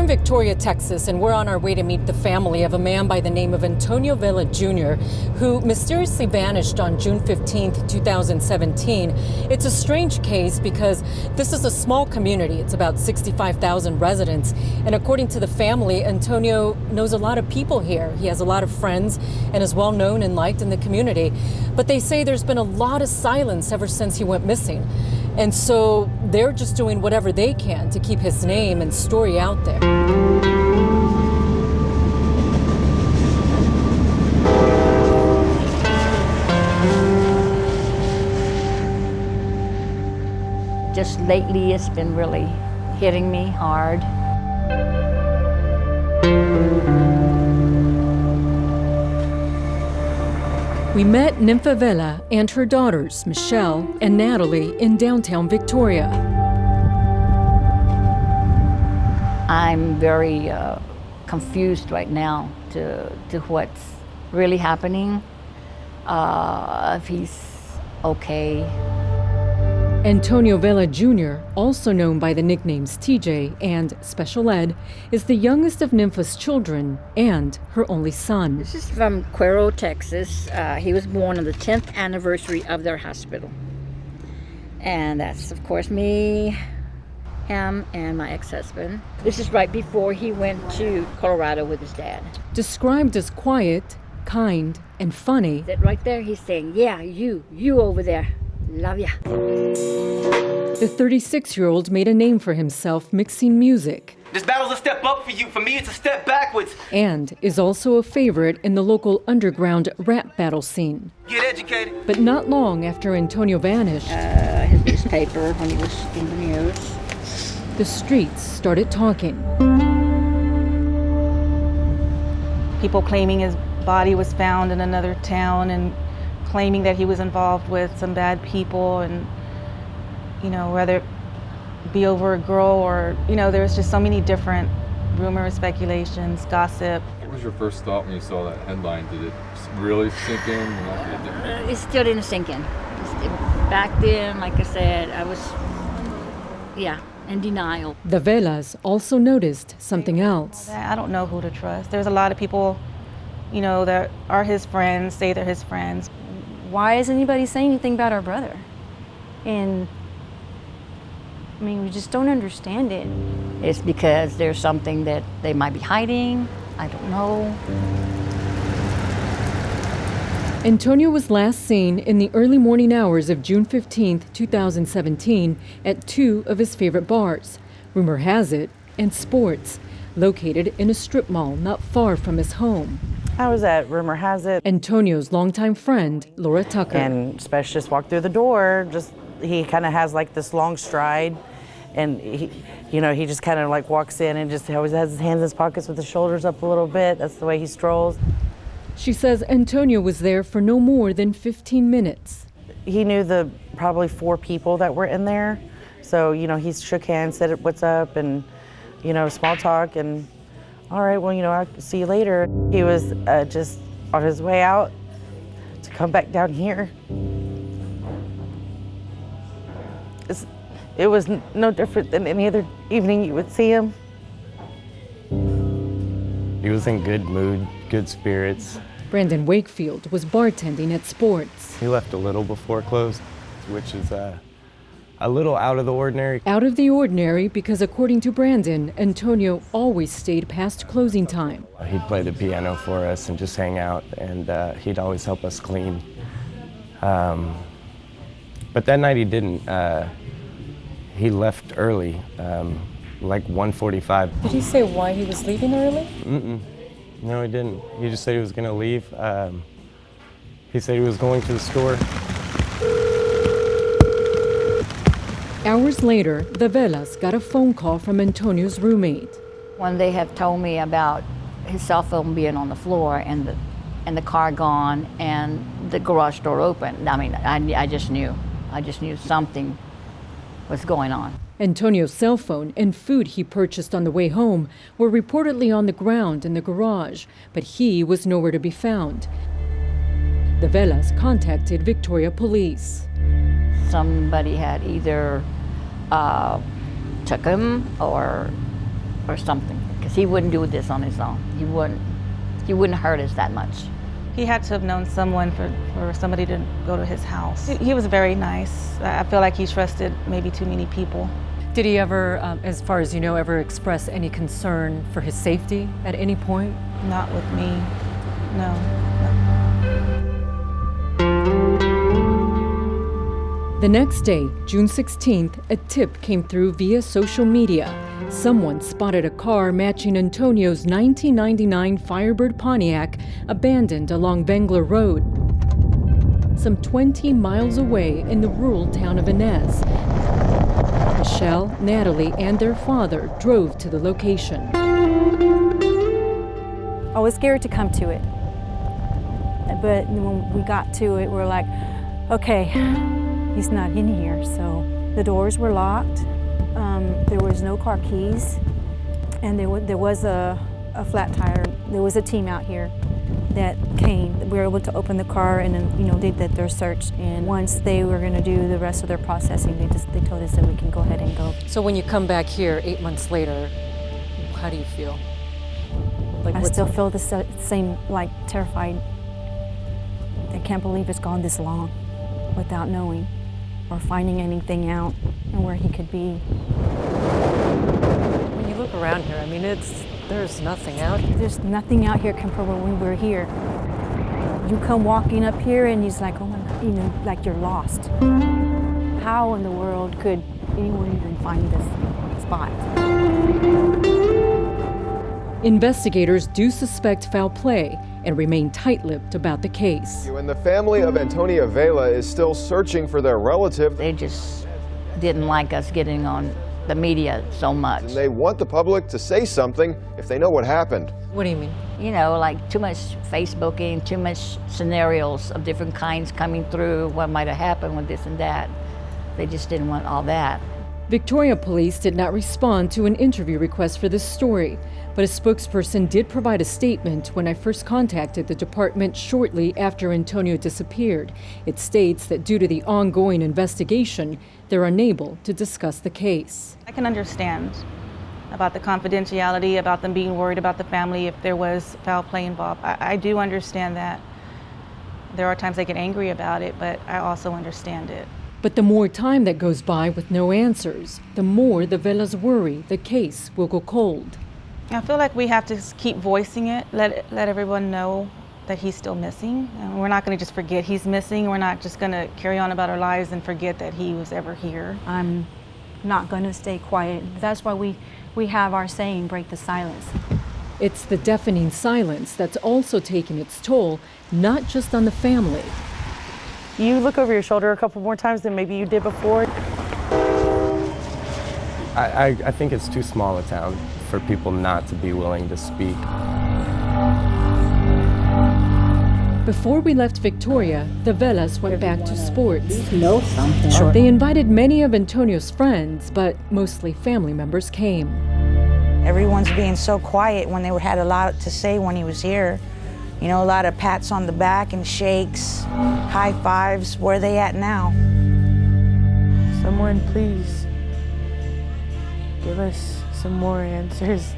We're in Victoria, Texas, and we're on our way to meet the family of a man by the name of Antonio Vela Jr., who mysteriously vanished on June 15th, 2017. It's a strange case because this is a small community. It's about 65,000 residents. And according to the family, Antonio knows a lot of people here. He has a lot of friends and is well known and liked in the community. But they say there's been a lot of silence ever since he went missing. And so they're just doing whatever they can to keep his name and story out there. Just lately, it's been really hitting me hard. We met Nympha Vela and her daughters, Michelle and Natalie, in downtown Victoria. I'm very confused right now to what's really happening, if he's okay. Antonio Vela Jr., also known by the nicknames TJ and Special Ed, is the youngest of Nympha's children and her only son. This is from Cuero, Texas. He was born on the 10th anniversary of their hospital. And that's, of course, me, him, and my ex-husband. This is right before he went to Colorado with his dad. Described as quiet, kind, and funny. That right there, he's saying, yeah, you over there. Love ya. The 36-year-old made a name for himself mixing music. This battle's a step up for you. For me, it's a step backwards. And is also a favorite in the local underground rap battle scene. Get educated. But not long after Antonio vanished, His newspaper when he was in the news. the streets started talking. People claiming his body was found in another town and claiming that he was involved with some bad people, and whether it be over a girl or there was just so many different rumors, speculations, gossip. What was your first thought when you saw that headline? Did it really sink in? It still didn't sink in. Back then, like I said, I was in denial. The Velas also noticed something else. I don't know who to trust. There's a lot of people that are his friends, say they're his friends. Why is anybody saying anything about our brother? And we just don't understand it. It's because there's something that they might be hiding. I don't know. Antonio was last seen in the early morning hours of June 15th, 2017 at two of his favorite bars, Rumor Has It and Sports, located in a strip mall not far from his home. I was at Rumor Has It. Antonio's longtime friend, Laura Tucker. And Special just walked through the door. He kind of has like this long stride, and he just kind of like walks in and just always has his hands in his pockets with his shoulders up a little bit. That's the way he strolls. She says Antonio was there for no more than 15 minutes. He knew the probably 4 people that were in there. So, he shook hands, said what's up, and, small talk, and all right, well, I'll see you later. He was just on his way out to come back down here. It was no different than any other evening you would see him. He was in good mood, good spirits. Brandon Wakefield was bartending at Sports. He left a little before close, which is a little out of the ordinary. Out of the ordinary because, according to Brandon, Antonio always stayed past closing time. He'd play the piano for us and just hang out, and he'd always help us clean. But that night he didn't. He left early, like 1:45. Did he say why he was leaving early? No, he didn't. He just said he was going to leave. He said he was going to the store. Hours later, the Velas got a phone call from Antonio's roommate. When they have told me about his cell phone being on the floor and the car gone and the garage door open, I just knew. I just knew something was going on. Antonio's cell phone and food he purchased on the way home were reportedly on the ground in the garage, but he was nowhere to be found. The Velas contacted Victoria police. Somebody had either took him or or something, because he wouldn't do this on his own. He wouldn't hurt us that much. He had to have known someone for somebody to go to his house. He was very nice. I feel like he trusted maybe too many people. Did he ever, as far as you know, ever express any concern for his safety at any point? Not with me, no. The next day, June 16th, a tip came through via social media. Someone spotted a car matching Antonio's 1999 Firebird Pontiac abandoned along Bangler Road, some 20 miles away in the rural town of Inez. Michelle, Natalie, and their father drove to the location. I was scared to come to it, but when we got to it, we're like, okay, he's not in here. So the doors were locked. There was no car keys, and there was a flat tire. There was a team out here that came. We were able to open the car, and then they did their search. And once they were going to do the rest of their processing, they told us that we can go ahead and go. So when you come back here 8 months later, how do you feel? I still feel the same, like terrified. I can't believe it's gone this long without knowing or finding anything out and where he could be. When you look around here, I mean, there's nothing out here. There's nothing out here compared to when we were here. You come walking up here and he's like, oh my God, like you're lost. How in the world could anyone even find this spot? Investigators do suspect foul play and remain tight-lipped about the case. And the family of Antonio Vela is still searching for their relative. They just didn't like us getting on the media so much. And they want the public to say something if they know what happened. What do you mean? Like too much Facebooking, too much scenarios of different kinds coming through, what might have happened with this and that. They just didn't want all that. Victoria police did not respond to an interview request for this story, but a spokesperson did provide a statement when I first contacted the department shortly after Antonio disappeared. It states that due to the ongoing investigation, they're unable to discuss the case. I can understand about the confidentiality, about them being worried about the family if there was foul play involved. I do understand that. There are times I get angry about it, but I also understand it. But the more time that goes by with no answers, the more the Velas worry the case will go cold. I feel like we have to keep voicing it, let everyone know that he's still missing. And we're not going to just forget he's missing. We're not just going to carry on about our lives and forget that he was ever here. I'm not going to stay quiet. That's why we have our saying, break the silence. It's the deafening silence that's also taking its toll, not just on the family. You look over your shoulder a couple more times than maybe you did before. I think it's too small a town for people not to be willing to speak. Before we left Victoria, the Velas went back to sports. Know something. They invited many of Antonio's friends, but mostly family members came. Everyone's being so quiet when they had a lot to say when he was here. A lot of pats on the back and shakes, high fives. Where are they at now? Someone please give us some more answers,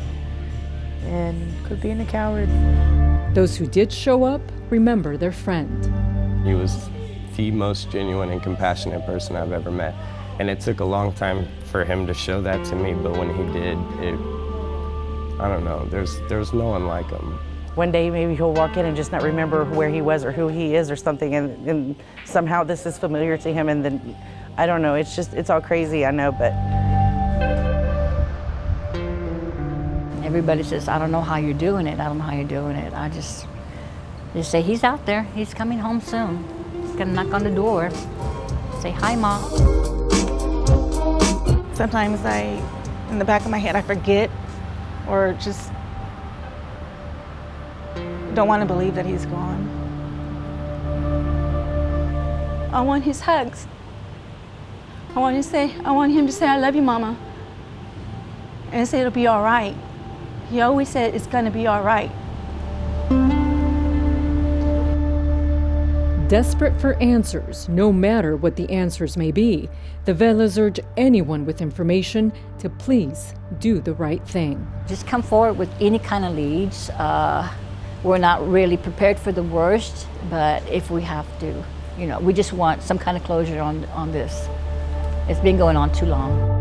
and quit being a coward. Those who did show up remember their friend. He was the most genuine and compassionate person I've ever met. And it took a long time for him to show that to me, but when he did, I don't know, there's no one like him. One day maybe he'll walk in and just not remember where he was or who he is or something, and somehow this is familiar to him, and then, I don't know, it's all crazy, I know, but. Everybody says, I don't know how you're doing it, I don't know how you're doing it. I just say, he's out there, he's coming home soon. He's gonna knock on the door, say, hi, Mom. Sometimes in the back of my head, I forget or just don't want to believe that he's gone. I want his hugs. I want him to say, I love you, Mama. And say it'll be all right. He always said it's gonna be all right. Desperate for answers, no matter what the answers may be, the Velas urge anyone with information to please do the right thing. Just come forward with any kind of leads. We're not really prepared for the worst, but if we have to, we just want some kind of closure on this. It's been going on too long.